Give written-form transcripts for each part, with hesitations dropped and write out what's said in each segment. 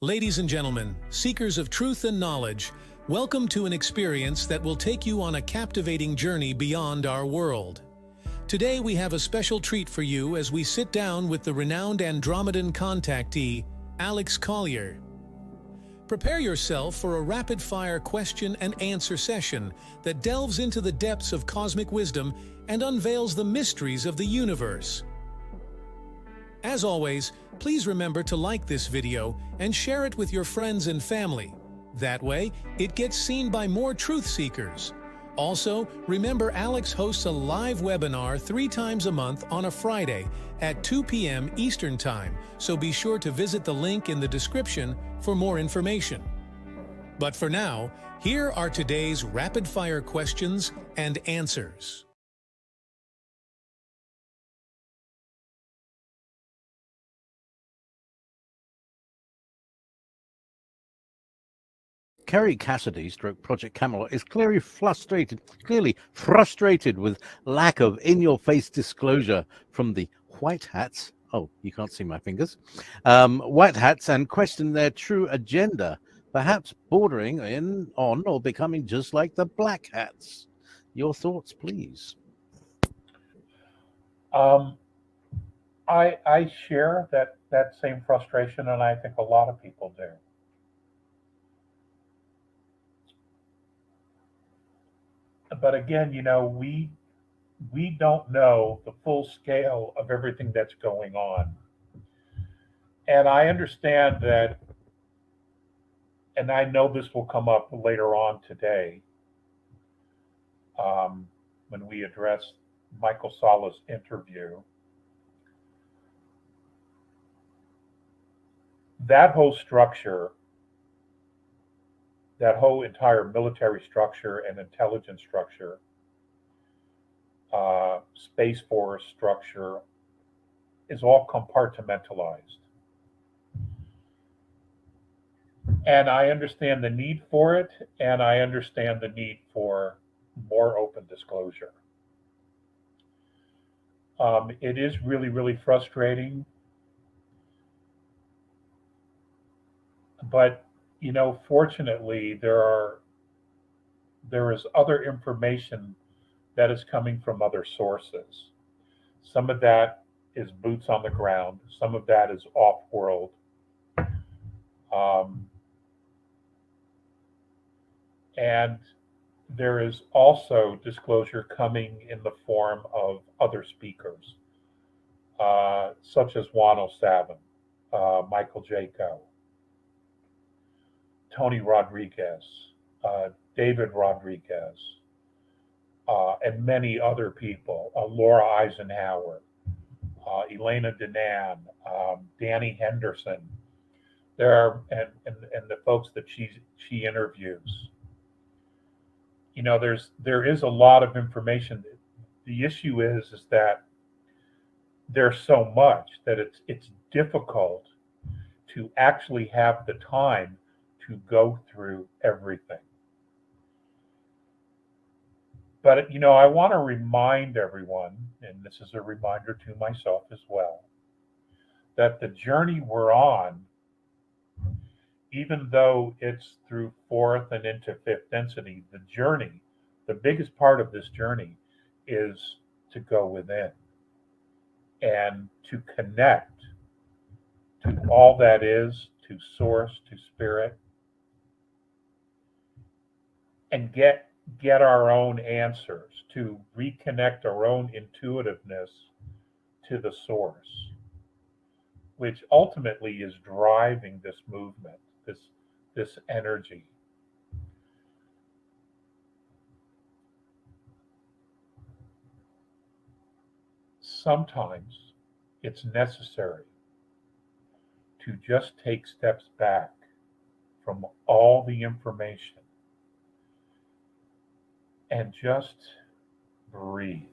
Ladies and gentlemen, seekers of truth and knowledge, welcome to an experience that will take you on a captivating journey beyond our world. Today we have a special treat for you as we sit down with the renowned Andromedan Contactee, Alex Collier. Prepare yourself for a rapid-fire question and answer session that delves into the depths of cosmic wisdom and unveils the mysteries of the universe. As always, please remember to like this video and share it with your friends and family. That way, it gets seen by more truth seekers. Also, remember Alex hosts a live webinar 3 times a month on a Friday at 2 p.m. Eastern Time, so be sure to visit the link in the description for more information. But for now, here are today's rapid-fire questions and answers. Kerry Cassidy, stroke Project Camelot, is clearly frustrated with lack of in-your-face disclosure from the white hats. Oh, you can't see my fingers. White hats, and question their true agenda, perhaps bordering on or becoming just like the black hats. Your thoughts, please. I share that same frustration, and I think a lot of people do. But again, we don't know the full scale of everything that's going on. And I understand that, and I know this will come up later on today when we address Michael Sala's interview. That whole structure, that whole entire military structure and intelligence structure, Space Force structure, is all compartmentalized. And I understand the need for it, and I understand the need for more open disclosure. It is really, really frustrating. But, fortunately, there is other information that is coming from other sources. Some of that is boots on the ground. Some of that is off world. And there is also disclosure coming in the form of other speakers, such as Juan O'Savin, Michael Jaco, Tony Rodriguez, David Rodriguez, and many other people, Laura Eisenhower, Elena Dinar, Danny Henderson. There are, and the folks that she interviews. There is a lot of information. The issue is that there's so much that it's difficult to actually have the time to go through everything. But I want to remind everyone, and this is a reminder to myself as well, that the journey we're on, even though it's through fourth and into fifth density, the biggest part of this journey is to go within and to connect to all that is, to source, to spirit, and get our own answers, to reconnect our own intuitiveness to the source, which ultimately is driving this movement, this energy. Sometimes it's necessary to just take steps back from all the information and just breathe.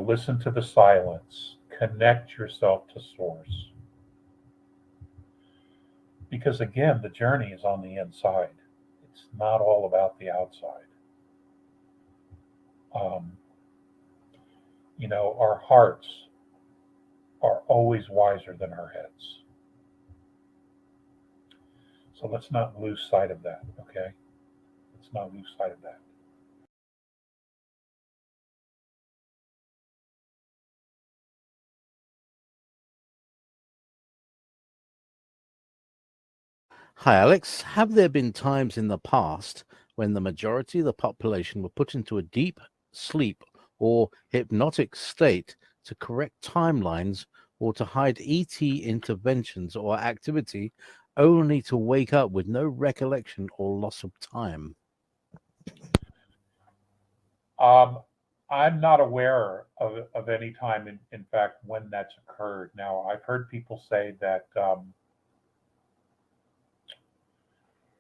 Listen to the silence, connect yourself to source. Because again, the journey is on the inside. It's not all about the outside. Our hearts are always wiser than our heads. So let's not lose sight of that, okay? Let's not lose sight of that. Hi, Alex. Have there been times in the past when the majority of the population were put into a deep sleep or hypnotic state to correct timelines or to hide ET interventions or activity, only to wake up with no recollection or loss of time? Um, I'm not aware of any time, in fact, when that's occurred. Now, I've heard people say that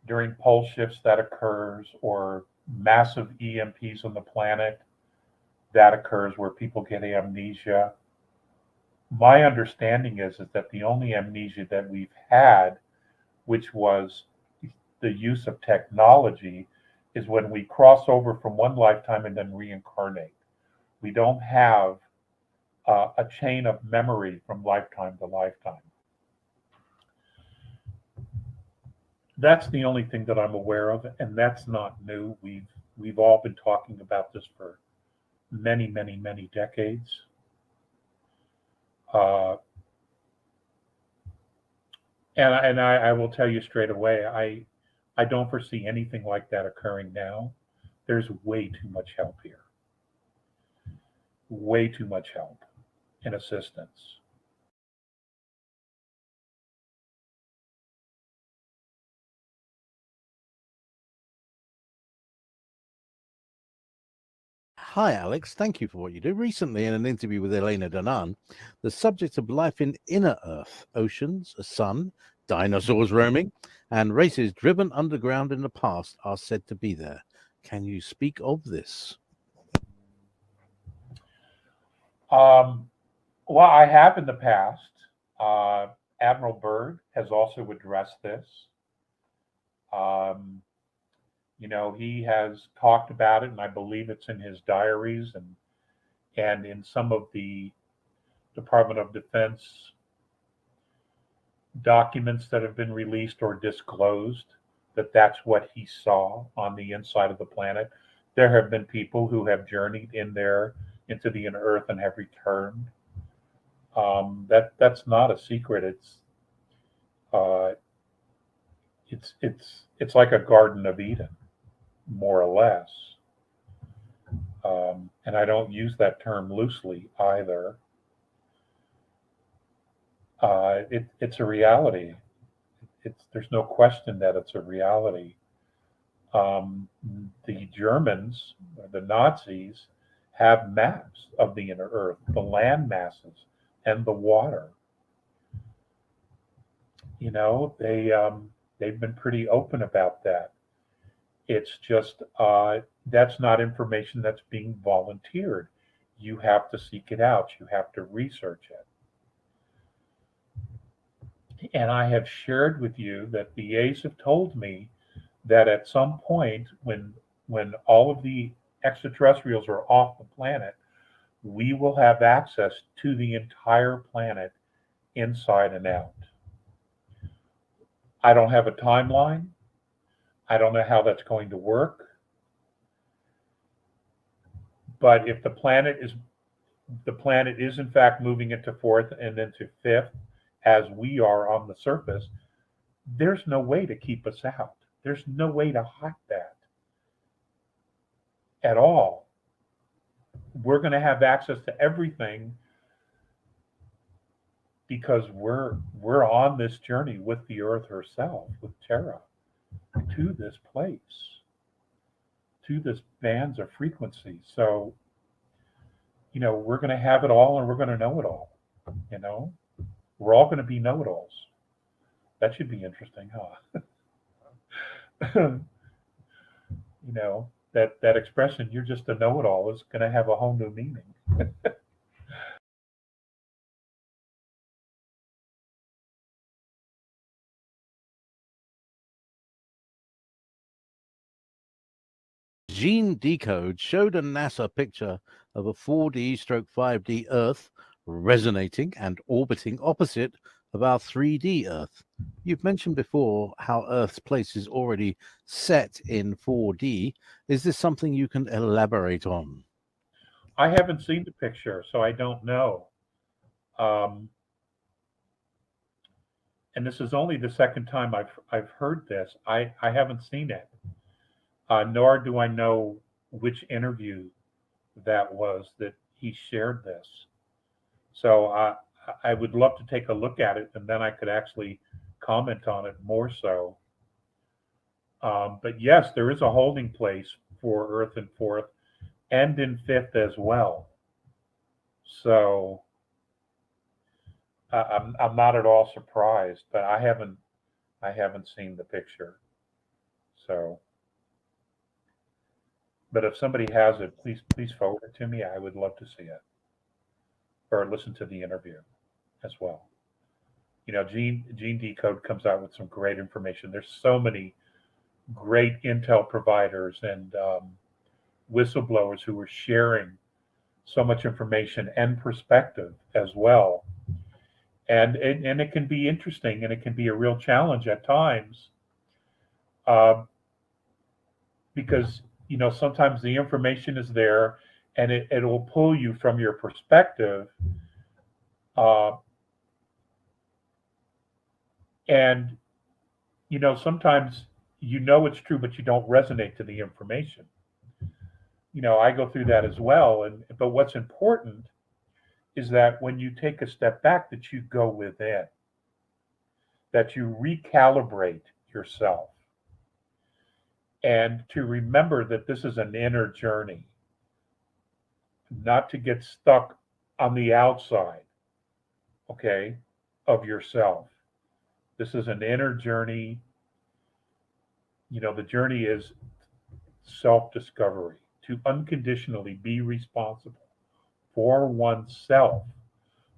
during pole shifts that occurs, or massive EMPs on the planet that occurs where people get amnesia. My understanding is that the only amnesia that we've had, which was the use of technology, is when we cross over from one lifetime and then reincarnate. We don't have a chain of memory from lifetime to lifetime. That's the only thing that I'm aware of, and that's not new. We've all been talking about this for many, many, many decades. Uh, and I will tell you straight away, I don't foresee anything like that occurring now. There's way too much help here, way too much help and assistance. Hi, Alex. Thank you for what you do. Recently, in an interview with Elena Danan, the subject of life in inner Earth, oceans, a sun, dinosaurs roaming, and races driven underground in the past are said to be there. Can you speak of this? Um, well, I have in the past. Uh, Admiral Byrd has also addressed this. Um, he has talked about it, and I believe it's in his diaries and in some of the Department of Defense documents that have been released or disclosed, that that's what he saw on the inside of the planet. There have been people who have journeyed in there into the inner Earth and have returned. That's not a secret. Uh, it's like a Garden of Eden, more or less. And I don't use that term loosely either. It's a reality. There's no question that it's a reality. Um, the Germans, the Nazis, have maps of the inner Earth, the land masses, and the water. They've been pretty open about that. It's just that's not information that's being volunteered. You have to seek it out. You have to research it. And I have shared with you that the A's have told me that at some point, when all of the extraterrestrials are off the planet, we will have access to the entire planet inside and out. I don't have a timeline. I don't know how that's going to work. But if the planet is in fact moving into fourth and into fifth, as we are on the surface, there's no way to keep us out. There's no way to hide that at all. We're going to have access to everything because we're on this journey with the Earth herself, with Terra, to this place, to this bands of frequency. So, we're going to have it all and we're going to know it all. You know, we're all going to be know-it-alls. That should be interesting, huh? That expression, "you're just a know-it-all," is going to have a whole new meaning. Gene Decode showed a NASA picture of a 4D stroke 5D Earth resonating and orbiting opposite of our 3D Earth. You've mentioned before how Earth's place is already set in 4D. Is this something you can elaborate on? I haven't seen the picture, so I don't know. Um, and this is only the second time I've heard this. I haven't seen it, nor do I know which interview that was that he shared this. So I would love to take a look at it, and then I could actually comment on it more so. But yes, there is a holding place for Earth in fourth and in fifth as well. So I'm not at all surprised, but I haven't seen the picture. So, but if somebody has it, please forward it to me. I would love to see it or listen to the interview as well. Gene Decode comes out with some great information. There's so many great intel providers and whistleblowers who are sharing so much information and perspective as well. And it can be interesting and it can be a real challenge at times, uh, because sometimes the information is there and it will pull you from your perspective, uh, and sometimes it's true but you don't resonate to the information. I go through that as well, but what's important is that when you take a step back, that you go within, that you recalibrate yourself, and to remember that this is an inner journey, not to get stuck on the outside, okay, of yourself. This is an inner journey. The journey is self discovery, to unconditionally be responsible for oneself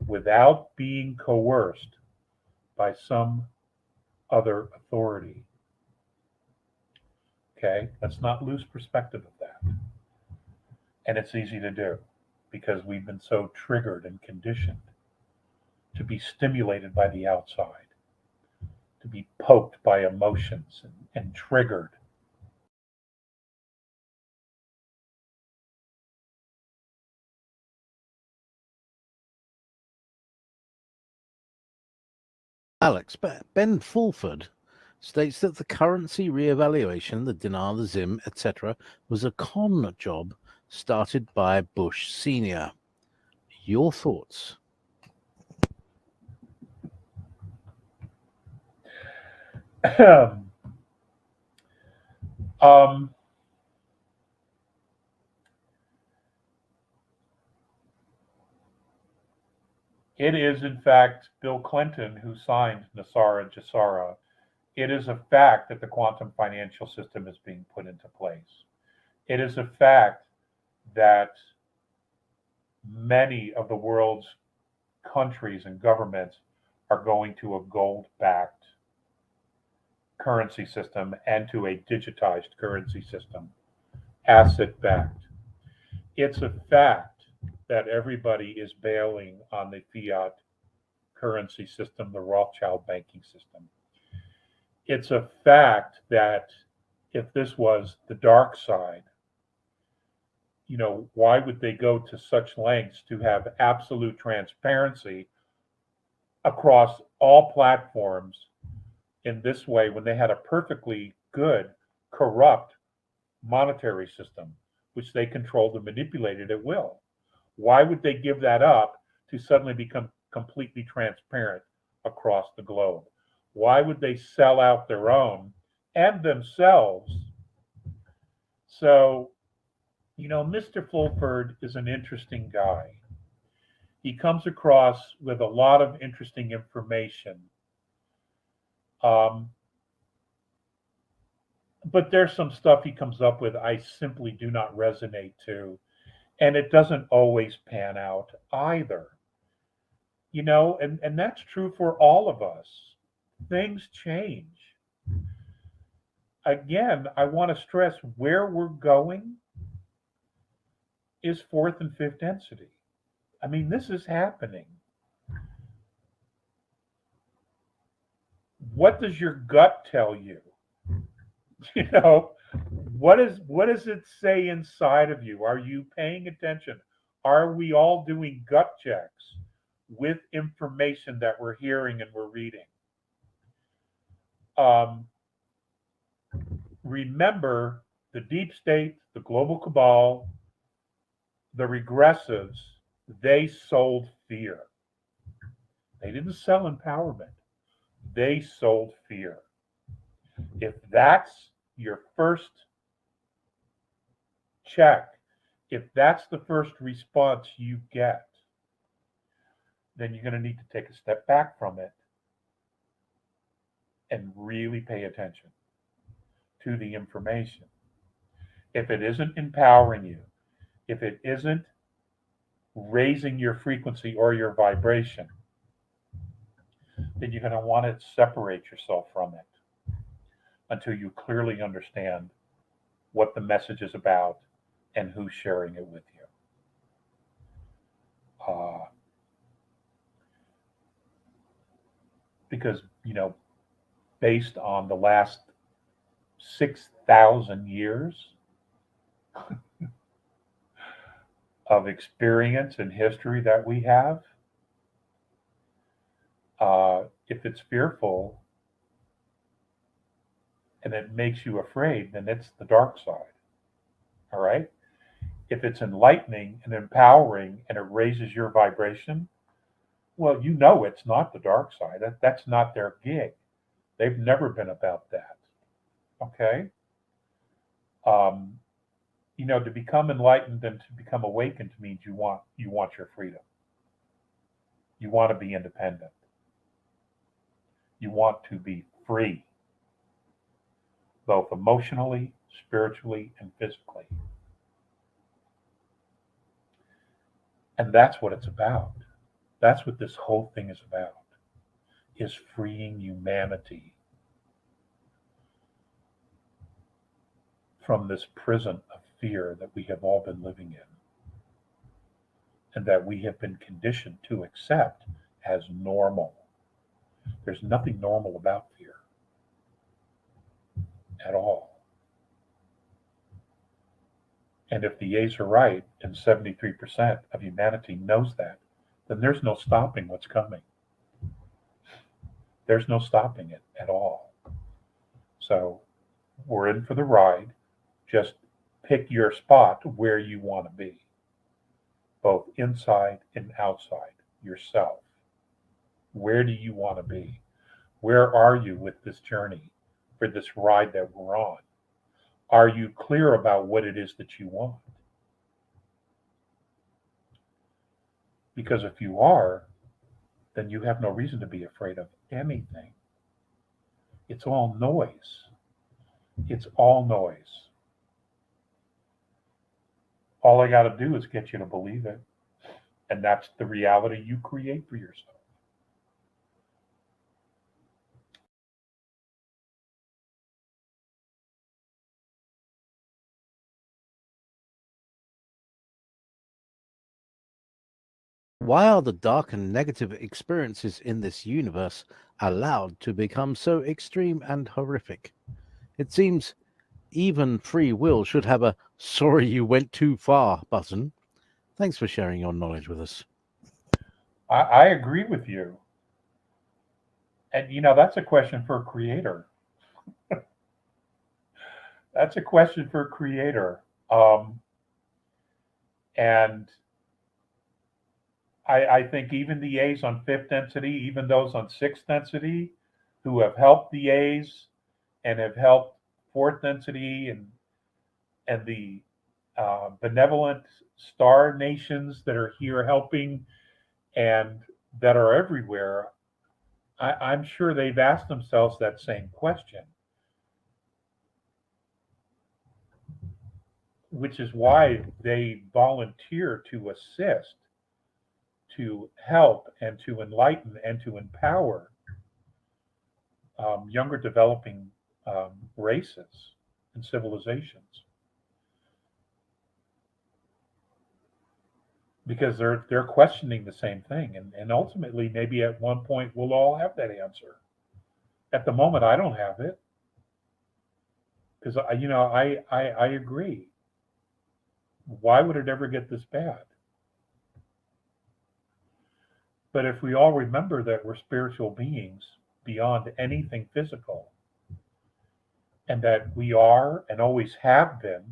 without being coerced by some other authority. Okay, let's not lose perspective of that. And it's easy to do because we've been so triggered and conditioned to be stimulated by the outside, to be poked by emotions and triggered. Alex, Ben Fulford states that the currency reevaluation, the dinar, the zim, etc., was a con job started by Bush Sr. Your thoughts? um, it is, in fact, Bill Clinton who signed Nasara Jasara. It is a fact that the quantum financial system is being put into place. It is a fact that many of the world's countries and governments are going to a gold backed currency system and to a digitized currency system, asset backed. It's a fact that everybody is bailing on the fiat currency system, the Rothschild banking system. It's a fact that if this was the dark side, why would they go to such lengths to have absolute transparency across all platforms in this way when they had a perfectly good, corrupt monetary system, which they controlled and manipulated at will? Why would they give that up to suddenly become completely transparent across the globe? Why would they sell out their own and themselves? So, Mr. Fulford is an interesting guy. He comes across with a lot of interesting information. Um, but there's some stuff he comes up with I simply do not resonate to. And it doesn't always pan out either. And that's true for all of us. Things change. Again, I want to stress where we're going is fourth and fifth density. I mean, this is happening. What does your gut tell you? You know, what does it say inside of you? Are you paying attention? Are we all doing gut checks with information that we're hearing and we're reading? Um, Remember, the deep state, the global cabal, the regressives, they sold fear. They didn't sell empowerment. They sold fear. If that's your first check, if that's the first response you get, then you're going to need to take a step back from it and really pay attention to the information. If it isn't empowering you, if it isn't raising your frequency or your vibration, then you're going to want to separate yourself from it until you clearly understand what the message is about and who's sharing it with you. Because, based on the last 6,000 years of experience and history that we have, if it's fearful and it makes you afraid, then it's the dark side. All right? If it's enlightening and empowering and it raises your vibration, well, it's not the dark side. That's not their gig. They've never been about that. Okay? To become enlightened and to become awakened means you want your freedom. You want to be independent. You want to be free, both emotionally, spiritually, and physically. And that's what it's about. That's what this whole thing is about, is freeing humanity from this prison of fear that we have all been living in and that we have been conditioned to accept as normal. There's nothing normal about fear at all. And if the A's are right, and 73% of humanity knows that, then there's no stopping what's coming. There's no stopping it at all. So we're in for the ride. Just pick your spot where you want to be, both inside and outside yourself. Where do you want to be? Where are you with this journey, for this ride that we're on? Are you clear about what it is that you want? Because if you are, then you have no reason to be afraid of anything. It's all noise. It's all noise. All I got to do is get you to believe it. And that's the reality you create for yourself. Why are the dark and negative experiences in this universe allowed to become so extreme and horrific? It seems even free will should have a sorry you went too far button. Thanks for sharing your knowledge with us. I agree with you. And that's a question for a creator. That's a question for a creator. And I think even the A's on fifth density, even those on sixth density who have helped the A's and have helped fourth density and the benevolent star nations that are here helping and that are everywhere, I'm sure they've asked themselves that same question, which is why they volunteer to assist, to help, and to enlighten and to empower younger developing races and civilizations, because they're questioning the same thing, and ultimately maybe at one point we'll all have that answer. At the moment, I don't have it because I agree. Why would it ever get this bad? But if we all remember that we're spiritual beings beyond anything physical, and that we are and always have been,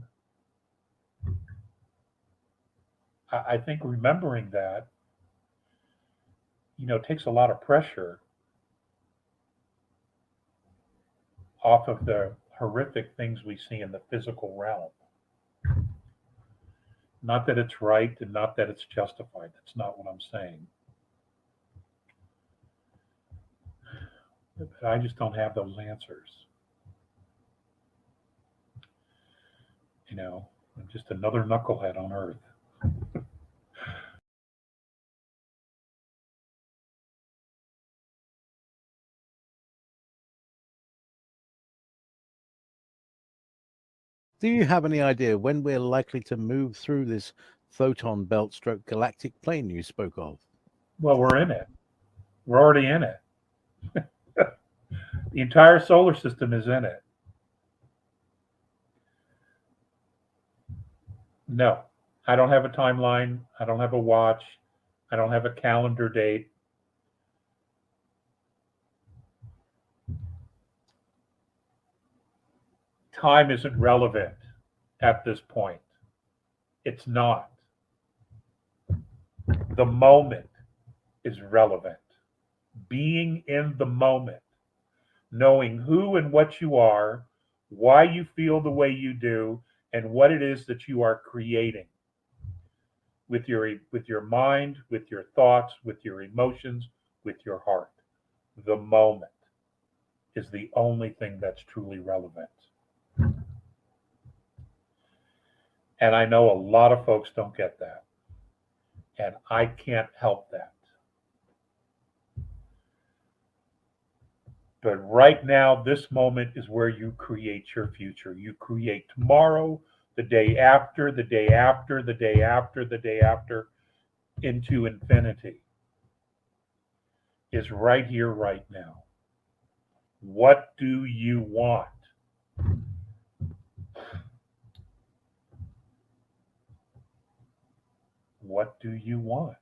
I think remembering that, takes a lot of pressure off of the horrific things we see in the physical realm. Not that it's right and not that it's justified. That's not what I'm saying. But I just don't have those answers. I'm just another knucklehead on Earth. Do you have any idea when we're likely to move through this Photon Belt stroke galactic plane you spoke of? Well, we're in it. We're already in it. The entire solar system is in it. No, I don't have a timeline. I don't have a watch. I don't have a calendar date. Time isn't relevant at this point. It's not. The moment is relevant. Being in the moment, knowing who and what you are, why you feel the way you do, and what it is that you are creating with your mind, with your thoughts, with your emotions, with your heart. The moment is the only thing that's truly relevant. And I know a lot of folks don't get that. And I can't help that. But right now, this moment is where you create your future. You create tomorrow, the day after, the day after, the day after, the day after, into infinity. Is right here, right now. What do you want? What do you want?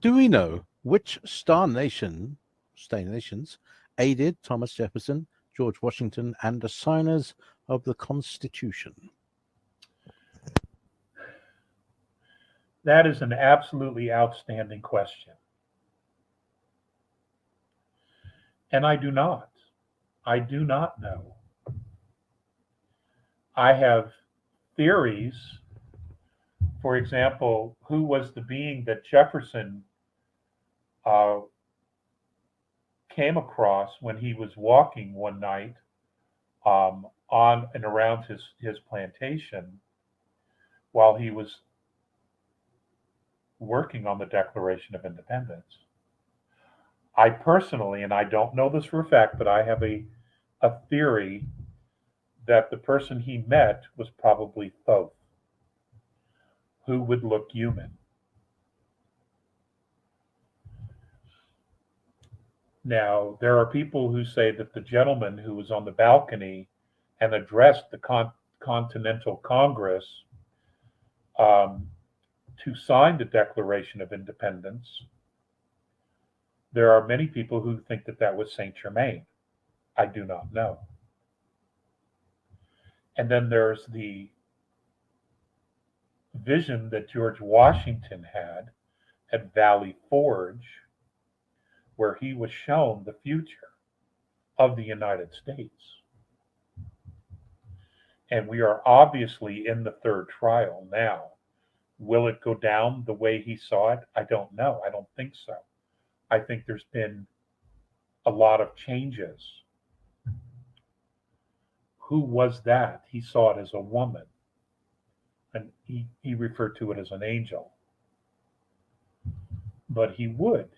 Do we know which state nations aided Thomas Jefferson, George Washington, and the signers of the Constitution? That is an absolutely outstanding question. And I do not. I do not know. I have theories. For example, who was the being that Jefferson uh, came across when he was walking one night on and around his plantation while he was working on the Declaration of Independence? I personally, and I don't know this for a fact, but I have a theory that the person he met was probably Thoth, who would look human. Now, there are people who say that the gentleman who was on the balcony and addressed the Continental Congress to sign the Declaration of Independence, there are many people who think that that was Saint Germain. I do not know. And then there's the vision that George Washington had at Valley Forge, where he was shown the future of the United States. And we are obviously in the third trial now. Will it go down the way he saw it? I don't know. I don't think so. I think there's been a lot of changes. Who was that? He saw it as a woman, and he referred to it as an angel. But he would.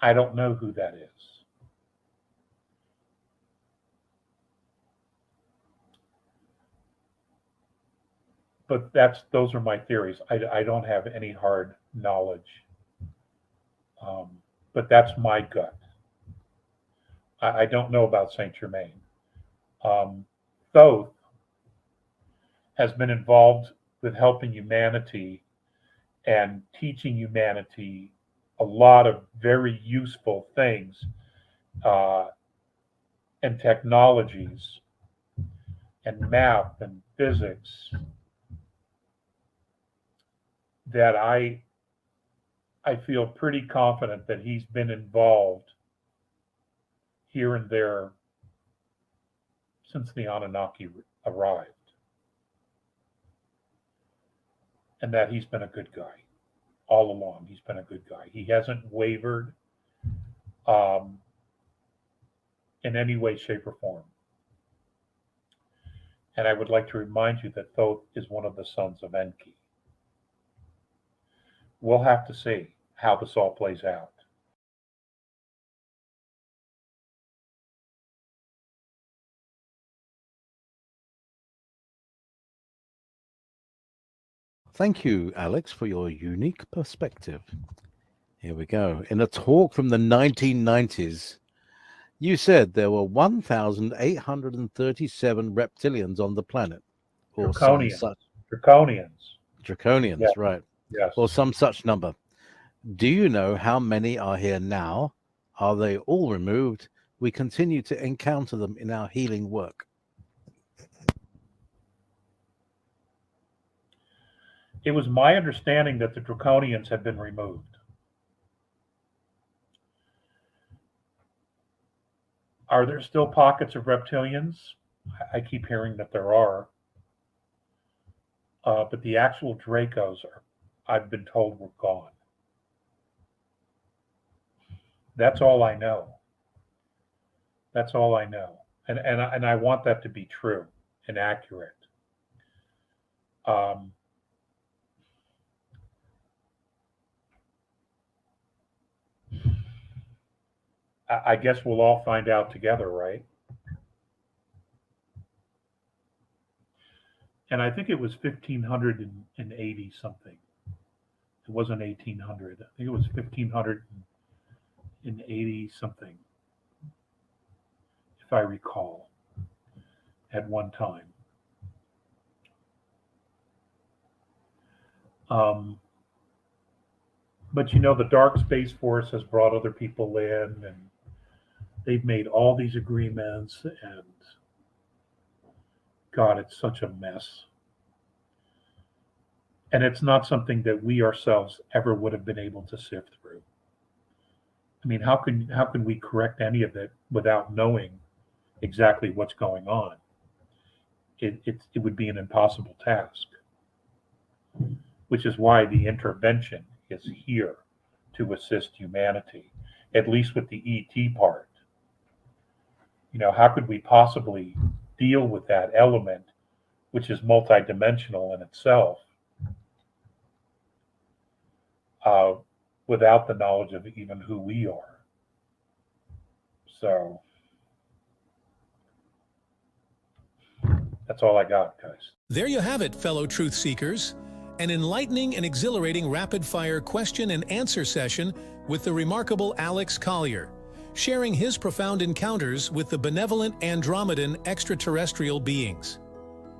I don't know who that is. but those are my theories. I don't have any hard knowledge, but that's my gut. I don't know about Saint Germain. Thoth has been involved with helping humanity and teaching humanity a lot of very useful things and technologies and math and physics that I feel pretty confident that he's been involved here and there since the Anunnaki arrived. And that he's been a good guy all along. He's been a good guy. He hasn't wavered in any way, shape, or form. And I would like to remind you that Thoth is one of the sons of Enki. We'll have to see how this all plays out. Thank you, Alex, for your unique perspective. Here we go. In a talk from the 1990s, you said there were 1,837 reptilians on the planet. Or Draconians. some such. Draconians. Yeah. Right. Yes. Or some such number. Do you know how many are here now? Are they all removed? We continue to encounter them in our healing work. It was my understanding that the Draconians had been removed. Are there still pockets of reptilians? I keep hearing that there are. But the actual Dracos, I've been told, were gone. That's all I know. That's all I know. And I want that to be true and accurate. I guess we'll all find out together, right? And I think it was 1580 something. It wasn't 1800. I think it was 1580 something, if I recall, at one time. But you know, the Dark Space Force has brought other people in, and they've made all these agreements, and God, it's such a mess. And it's not something that we ourselves ever would have been able to sift through. I mean, how can we correct any of it without knowing exactly what's going on? It would be an impossible task, which is why the intervention is here to assist humanity, at least with the ET part. You know, how could we possibly deal with that element, which is multidimensional in itself, without the knowledge of even who we are? So that's all I got, guys. There you have it, fellow truth seekers. An enlightening and exhilarating rapid-fire question and answer session with the remarkable Alex Collier, sharing his profound encounters with the benevolent Andromedan extraterrestrial beings.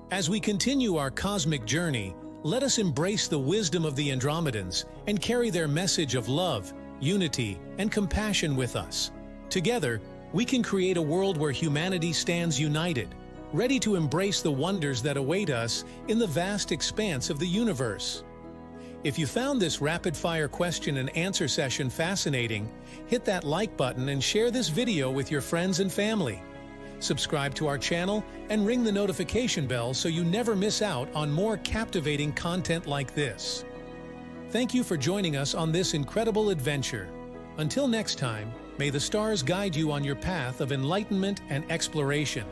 As we continue our cosmic journey, let us embrace the wisdom of the Andromedans and carry their message of love, unity, and compassion with us. Together, we can create a world where humanity stands united, ready to embrace the wonders that await us in the vast expanse of the universe. If you found this rapid-fire question and answer session fascinating, hit that like button and share this video with your friends and family. Subscribe to our channel and ring the notification bell so you never miss out on more captivating content like this. Thank you for joining us on this incredible adventure. Until next time, may the stars guide you on your path of enlightenment and exploration.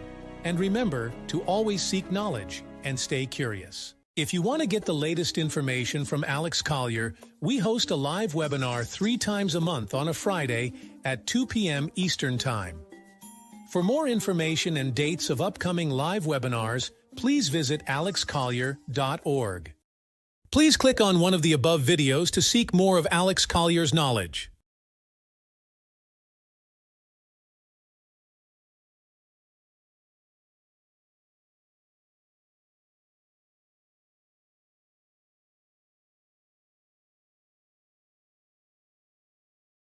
And remember to always seek knowledge and stay curious. If you want to get the latest information from Alex Collier, we host a live webinar 3 times a month on a Friday at 2 p.m. Eastern Time. For more information and dates of upcoming live webinars, please visit alexcollier.org. Please click on one of the above videos to seek more of Alex Collier's knowledge.